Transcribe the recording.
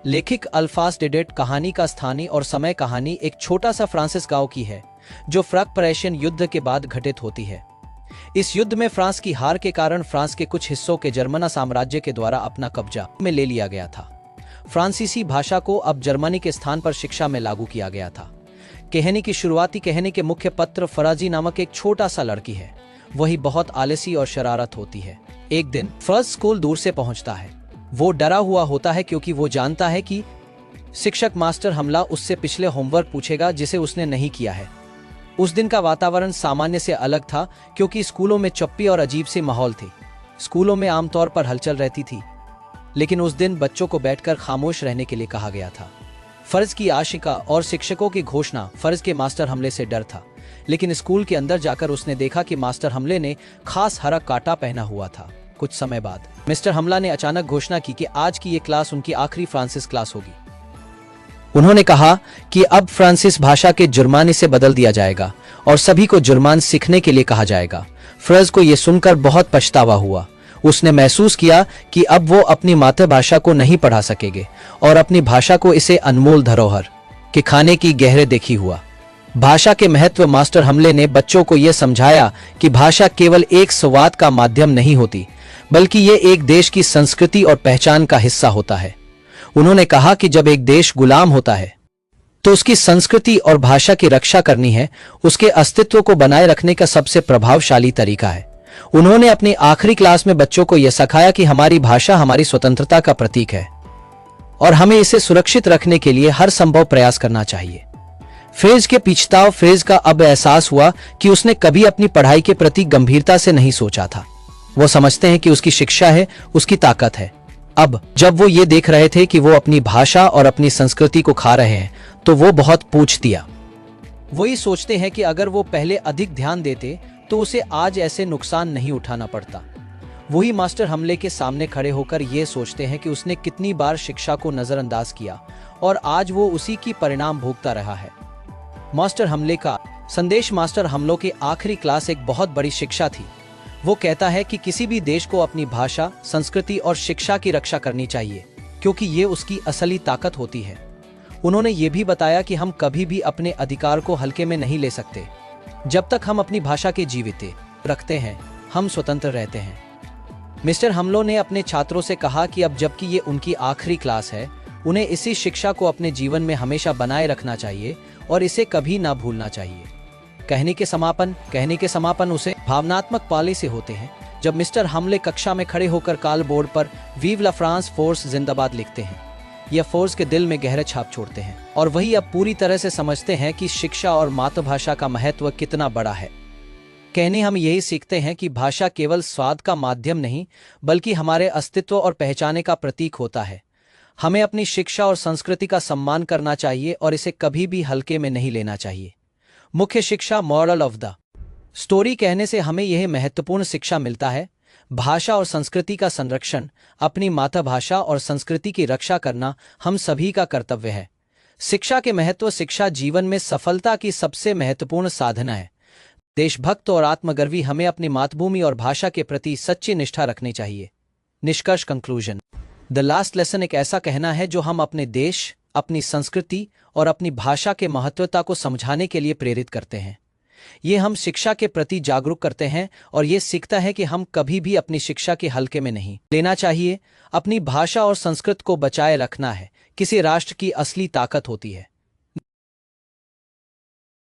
लेखक अल्फास डिडेट कहानी का स्थानीय और समय कहानी एक छोटा सा फ्रांसिस गांव की है जो फ्रैंको-पर्शियन युद्ध के बाद घटित होती है। इस युद्ध में फ्रांस की हार के कारण फ्रांस के कुछ हिस्सों के जर्मन साम्राज्य के द्वारा अपना कब्जा में ले लिया गया था। फ्रांसीसी भाषा को अब जर्मनी के स्थान पर शिक्षा में लागू किया गया था। कहानी की शुरुआती कहानी के मुख्य पात्र फराजी नामक एक छोटा सा लड़की है। वही बहुत आलसी और शरारत होती है। एक दिन फर्ज स्कूल दूर से पहुंचता है। वो डरा हुआ होता है क्योंकि वो जानता है कि शिक्षक मास्टर हमला उससे पिछले होमवर्क पूछेगा जिसे उसने नहीं किया है। उस दिन का वातावरण सामान्य से अलग था क्योंकि स्कूलों में चुप्पी और अजीब सी माहौल थी। स्कूलों में आमतौर पर हलचल रहती थी, लेकिन उस दिन बच्चों को बैठकर खामोश रहने के लिए कहा गया था। फर्ज की आशिका और शिक्षकों की घोषणा। फर्ज के मास्टर हमले से डर था, लेकिन स्कूल के अंदर जाकर उसने देखा कि मास्टर हमले ने खास हरा काटा पहना हुआ था। कुछ समय बाद मिस्टर हमला ने अचानक घोषणा की कि आज की ये क्लास उनकी आखिरी फ्रांसिस क्लास होगी। उन्होंने कहा कि अब फ्रांसिस भाषा के जुर्माने से बदल दिया जाएगा और सभी को जुर्मान सीखने के लिए कहा जाएगा। फर्ज को यह सुनकर बहुत पछतावा हुआ। उसने महसूस किया कि अब वो अपनी मातृभाषा को नहीं पढ़ा सकेंगे और अपनी भाषा को इसे अनमोल धरोहर के खाने की गहरे देखी हुआ। भाषा के महत्व। मास्टर हमले ने बच्चों को यह समझाया कि भाषा केवल एक संवाद का माध्यम नहीं होती, बल्कि ये एक देश की संस्कृति और पहचान का हिस्सा होता है। उन्होंने कहा कि जब एक देश गुलाम होता है तो उसकी संस्कृति और भाषा की रक्षा करनी है उसके अस्तित्व को बनाए रखने का सबसे प्रभावशाली तरीका है। उन्होंने अपनी आखिरी क्लास में बच्चों को यह सिखाया कि हमारी भाषा हमारी स्वतंत्रता का प्रतीक है और हमें इसे सुरक्षित रखने के लिए हर संभव प्रयास करना चाहिए। फ्रेज के पछतावा। फ्रेज का अब एहसास हुआ कि उसने कभी अपनी पढ़ाई के प्रति गंभीरता से नहीं सोचा था। वो समझते हैं कि उसकी शिक्षा है, उसकी ताकत है। अब जब वो ये देख रहे थे कि वो अपनी भाषा और अपनी संस्कृति को खा रहे हैं, तो वो बहुत पूछ दिया। वही सोचते हैं कि अगर वो पहले अधिक ध्यान देते तो उसे आज ऐसे नुकसान नहीं उठाना पड़ता। वही मास्टर हमले के सामने खड़े होकर ये सोचते हैं कि उसने कितनी बार शिक्षा को नजरअंदाज किया और आज वो उसी की परिणाम भोगता रहा है। मास्टर हमले का संदेश। मास्टर हमलों की आखिरी क्लास एक बहुत बड़ी शिक्षा थी। वो कहता है कि किसी भी देश को अपनी भाषा, संस्कृति और शिक्षा की रक्षा करनी चाहिए क्योंकि ये उसकी असली ताकत होती है। उन्होंने ये भी बताया कि हम कभी भी अपने अधिकार को हल्के में नहीं ले सकते। जब तक हम अपनी भाषा के जीवित रखते हैं, हम स्वतंत्र रहते हैं। मिस्टर हमलों ने अपने छात्रों से कहा कि अब जबकि ये उनकी आखिरी क्लास है, उन्हें इसी शिक्षा को अपने जीवन में हमेशा बनाए रखना चाहिए और इसे कभी ना भूलना चाहिए। कहने के समापन उसे भावनात्मक पाले से होते हैं जब मिस्टर हमले कक्षा में खड़े होकर काल बोर्ड पर वीव ला फ्रांस फोर्स जिंदाबाद लिखते हैं। यह फोर्स के दिल में गहरे छाप छोड़ते हैं और वही अब पूरी तरह से समझते हैं कि शिक्षा और मातृभाषा का महत्व कितना बड़ा है। कहने हम यही सीखते हैं कि भाषा केवल स्वाद का माध्यम नहीं, बल्कि हमारे अस्तित्व और पहचाने का प्रतीक होता है। हमें अपनी शिक्षा और संस्कृति का सम्मान करना चाहिए और इसे कभी भी हल्के में नहीं लेना चाहिए। मुख्य शिक्षा, मॉरल ऑफ द स्टोरी। कहने से हमें यह महत्वपूर्ण शिक्षा मिलता है, भाषा और संस्कृति का संरक्षण, अपनी मातृभाषा और संस्कृति की रक्षा करना हम सभी का कर्तव्य है। शिक्षा के महत्व। शिक्षा जीवन में सफलता की सबसे महत्वपूर्ण साधना है। देशभक्त और आत्मगर्वी हमें अपनी मातृभूमि और भाषा के प्रति सच्ची निष्ठा रखनी चाहिए। निष्कर्ष, कंक्लूजन। द लास्ट लेसन एक ऐसा कहना है जो हम अपने देश, अपनी संस्कृति और अपनी भाषा के महत्वता को समझाने के लिए प्रेरित करते हैं। ये हम शिक्षा के प्रति जागरूक करते हैं और ये सीखता है कि हम कभी भी अपनी शिक्षा के हल्के में नहीं लेना चाहिए। अपनी भाषा और संस्कृति को बचाए रखना है किसी राष्ट्र की असली ताकत होती है।